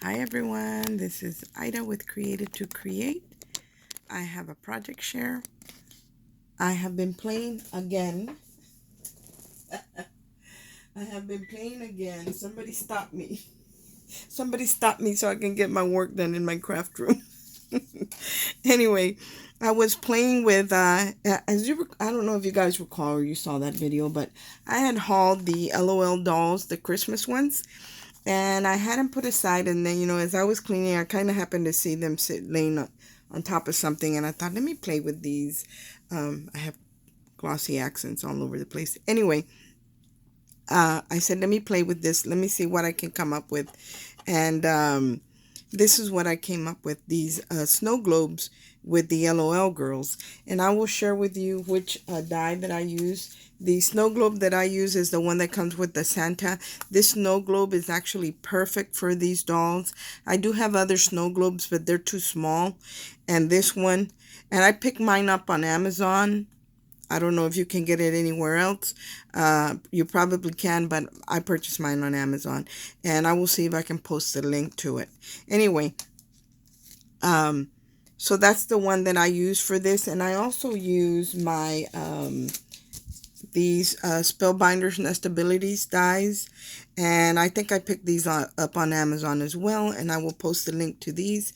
Hi everyone, this is Ida with Created to Create. I have a project share. I have been playing again. I have been playing again. Somebody stop me. Somebody stop me so I can get my work done in my craft room. Anyway, I was playing with, I don't know if you guys recall or you saw that video, but I had hauled the LOL dolls, the Christmas ones. And I had them put aside, and then, as I was cleaning, I kind of happened to see them laying on top of something, and I thought, let me play with these. I have glossy accents all over the place. Anyway, I said, let me play with this. Let me see what I can come up with. And this is what I came up with, these snow globes with the LOL girls. And I will share with you which die that I use. The snow globe that I use is the one that comes with the Santa. This snow globe is actually perfect for these dolls. I do have other snow globes, but they're too small. And this one, and I picked mine up on Amazon. I don't know if you can get it anywhere else. You probably can, but I purchased mine on Amazon. And I will see if I can post a link to it. Anyway, so that's the one that I use for this. And I also use my these Spellbinders Nestabilities dies. And I think I picked these up on Amazon as well. And I will post the link to these.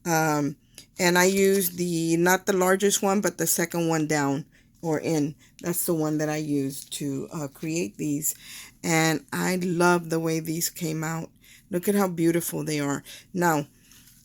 And I use not the largest one, but the second one down or in. That's the one that I used to create these. And I love the way these came out. Look at how beautiful they are. Now,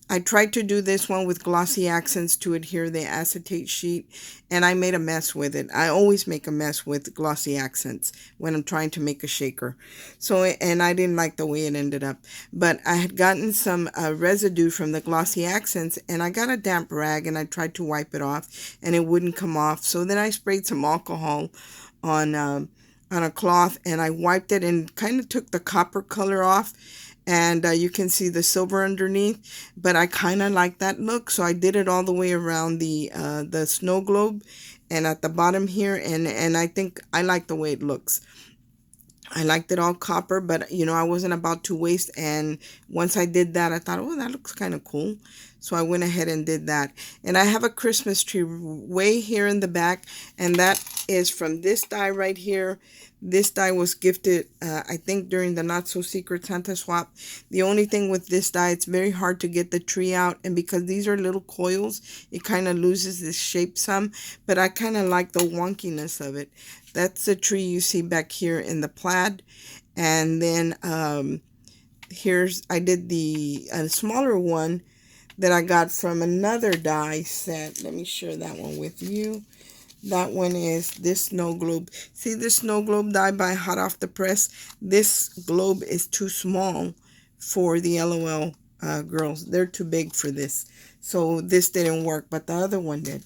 I tried to do this one with glossy accents to adhere the acetate sheet, and I made a mess with it. I always make a mess with glossy accents when I'm trying to make a shaker. So, and I didn't like the way it ended up. But I had gotten some residue from the glossy accents, and I got a damp rag, and I tried to wipe it off, and it wouldn't come off. So then I sprayed some alcohol on a cloth, and I wiped it and kind of took the copper color off, and you can see the silver underneath, but I kind of like that look, so I did it all the way around the snow globe and at the bottom here, and I think I like the way it looks. I liked it all copper, but I wasn't about to waste. And once I did that, I thought, oh, that looks kind of cool. So I went ahead and did that. And I have a Christmas tree way here in the back, and that is from this die right here. This die was gifted, I think, during the Not So Secret Santa swap. The only thing with this die, it's very hard to get the tree out, and because these are little coils, it kind of loses its shape some, but I kind of like the wonkiness of it. That's the tree you see back here in the plaid. And then I did the smaller one that I got from another die set. Let me share that one with you. That one is this snow globe. See this snow globe die by hot off the press? This globe is too small for the LOL girls. They're too big for this. So this didn't work, but the other one did.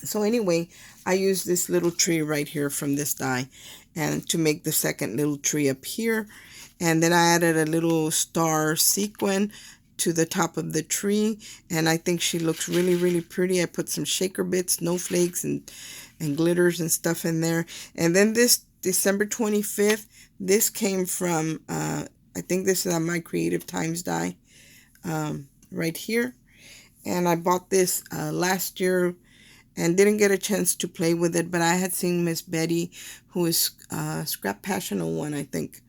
So anyway, I used this little tree right here from this die and to make the second little tree up here. And then I added a little star sequin to the top of the tree, and I think she looks really, really pretty. I put some shaker bits, snowflakes, and glitters and stuff in there. And then this December 25th, this came from, I think this is on my Creative Times die right here. And I bought this last year and didn't get a chance to play with it, but I had seen Miss Betty, who is Scrap Passion 01, I think.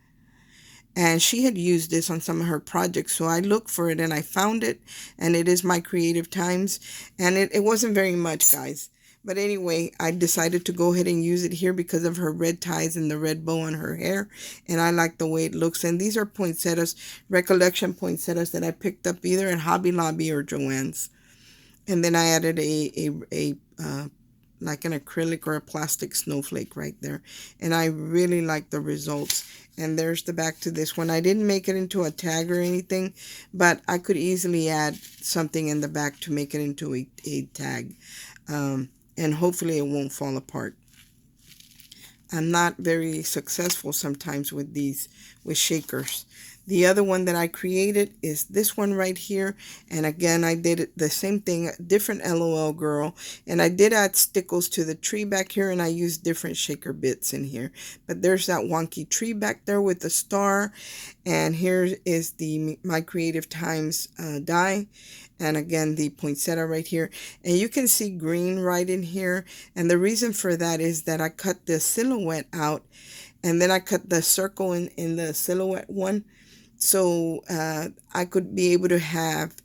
And she had used this on some of her projects, so I looked for it and I found it, and it is my Creative Times, and it wasn't very much, guys. But anyway, I decided to go ahead and use it here because of her red ties and the red bow on her hair, and I like the way it looks. And these are poinsettias, recollection poinsettias that I picked up either at Hobby Lobby or Joann's. And then I added like an acrylic or a plastic snowflake right there. And I really like the results. And there's the back to this one. I didn't make it into a tag or anything, but I could easily add something in the back to make it into a tag. And hopefully it won't fall apart. I'm not very successful sometimes with shakers. The other one that I created is this one right here. And again, I did the same thing, different LOL girl. And I did add stickles to the tree back here, and I used different shaker bits in here. But there's that wonky tree back there with the star. And here is the My Creative Times die. And again, the poinsettia right here. And you can see green right in here. And the reason for that is that I cut the silhouette out, and then I cut the circle in the silhouette one, so I could be able to have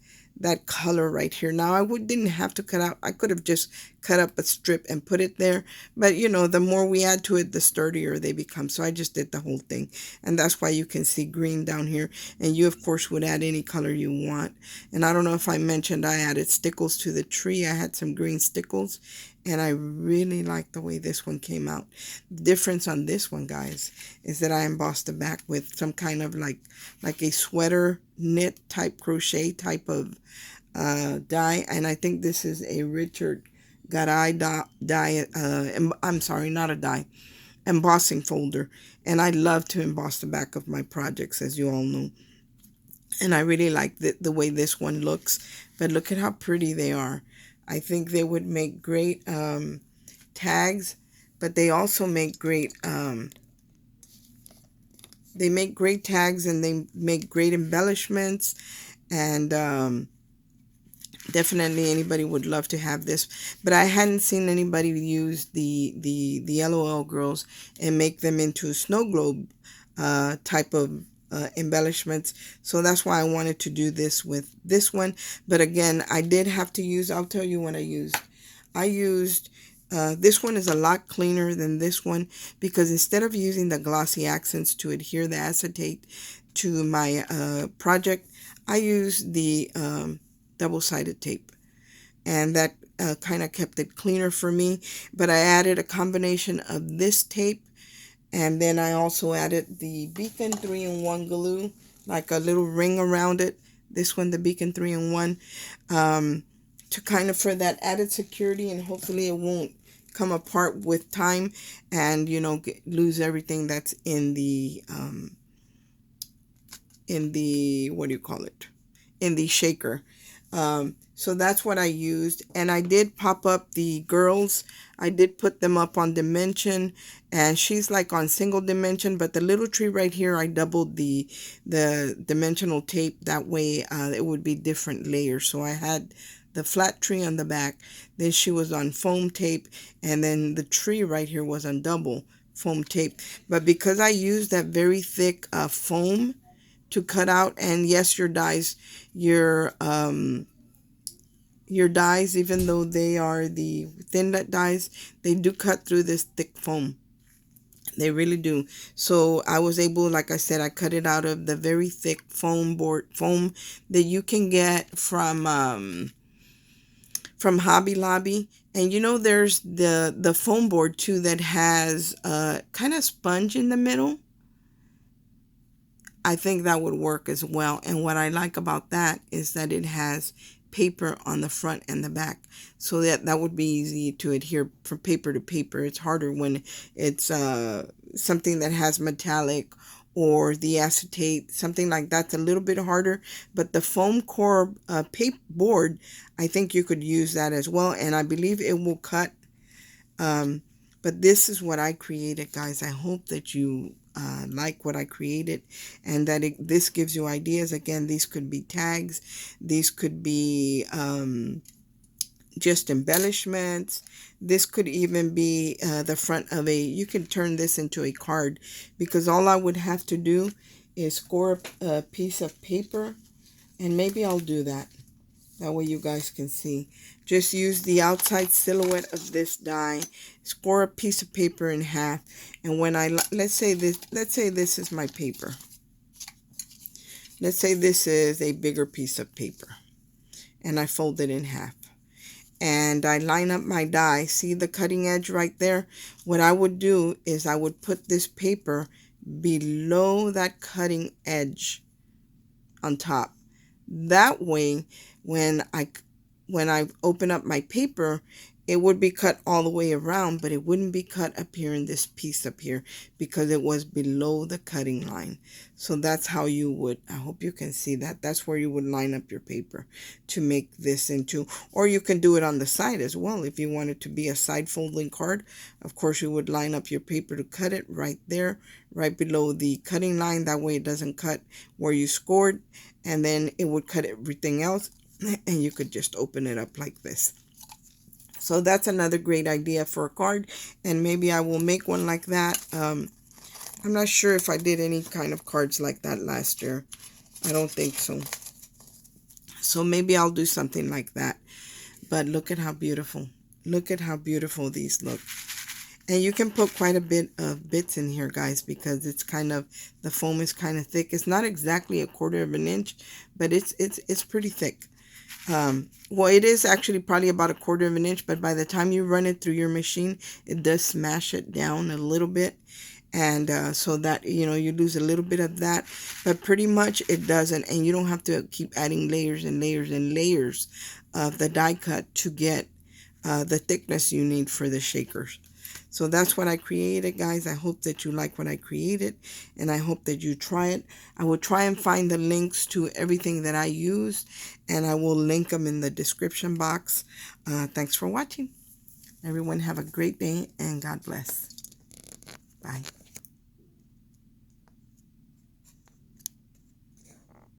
that color right here. Now didn't have to cut out. I could have just cut up a strip and put it there, but you know, the more we add to it, the sturdier they become. So I just did the whole thing, and that's why you can see green down here. And you of course would add any color you want. And I don't know if I mentioned I added stickles to the tree. I had some green stickles, and I really like the way this one came out. The difference on this one, guys, is that I embossed the back with some kind of like a sweater knit type crochet type of die. And I think this is a Richard Garay die. I'm sorry, not a die, embossing folder. And I love to emboss the back of my projects, as you all know. And I really like the way this one looks. But look at how pretty they are. I think they would make great tags, but they also make great tags, and they make great embellishments. And definitely anybody would love to have this. But I hadn't seen anybody use the LOL girls and make them into snow globe type of embellishments. So that's why I wanted to do this with this one. But again, I did have to use, I'll tell you what I used this one is a lot cleaner than this one, because instead of using the glossy accents to adhere the acetate to my project, I used the double-sided tape, and that kind of kept it cleaner for me. But I added a combination of this tape, and then I also added the Beacon 3-in-1 glue, like a little ring around it. This one, the Beacon 3-in-1, to kind of for that added security, and hopefully it won't come apart with time and, you know, lose everything that's in the what do you call it, in the shaker. So that's what I used. And I did pop up the girls. I did put them up on dimension, and she's like on single dimension, but the little tree right here, I doubled the dimensional tape. That way it would be different layers. So I had the flat tree on the back, then she was on foam tape, and then the tree right here was on double foam tape. But because I used that very thick foam to cut out, and yes, your dies, even though they are the thin dies, they do cut through this thick foam. They really do. So I was able, like I said, I cut it out of the very thick foam that you can get from Hobby Lobby. And you know, there's the foam board too that has kind of sponge in the middle. I think that would work as well. And what I like about that is that it has paper on the front and the back, so that would be easy to adhere from paper to paper. It's harder when it's something that has metallic, or the acetate, something like that's a little bit harder. But the foam core paper board, I think you could use that as well, and I believe it will cut. But this is what I created, guys. I hope that you like what I created, and that this gives you ideas. Again, these could be tags, these could be just embellishments. This could even be the front of you can turn this into a card, because all I would have to do is score a piece of paper, and maybe I'll do that. That way you guys can see. Just use the outside silhouette of this die, score a piece of paper in half, and when let's say this is my paper. Let's say this is a bigger piece of paper, and I fold it in half. And I line up my die. See the cutting edge right there? What I would do is I would put this paper below that cutting edge on top. That way, when I open up my paper, it would be cut all the way around, but it wouldn't be cut up here in this piece up here because it was below the cutting line. So that's how you would, I hope you can see that. That's where you would line up your paper to make this into, or you can do it on the side as well. If you want it to be a side folding card, of course you would line up your paper to cut it right there, right below the cutting line. That way it doesn't cut where you scored, and then it would cut everything else, and you could just open it up like this. So that's another great idea for a card, and maybe I will make one like that. I'm not sure if I did any kind of cards like that last year. I don't think so. So maybe I'll do something like that. But look at how beautiful. Look at how beautiful these look. And you can put quite a bit of bits in here, guys, because it's kind of, the foam is kind of thick. It's not exactly 1/4 of an inch, but it's pretty thick. Well, it is actually probably about 1/4 of an inch, but by the time you run it through your machine, it does smash it down a little bit. And so that, you know, you lose a little bit of that, but pretty much it doesn't. And you don't have to keep adding layers and layers and layers of the die cut to get the thickness you need for the shakers. So that's what I created, guys. I hope that you like what I created, and I hope that you try it. I will try and find the links to everything that I use, and I will link them in the description box. Thanks for watching. Everyone have a great day, and God bless. Bye.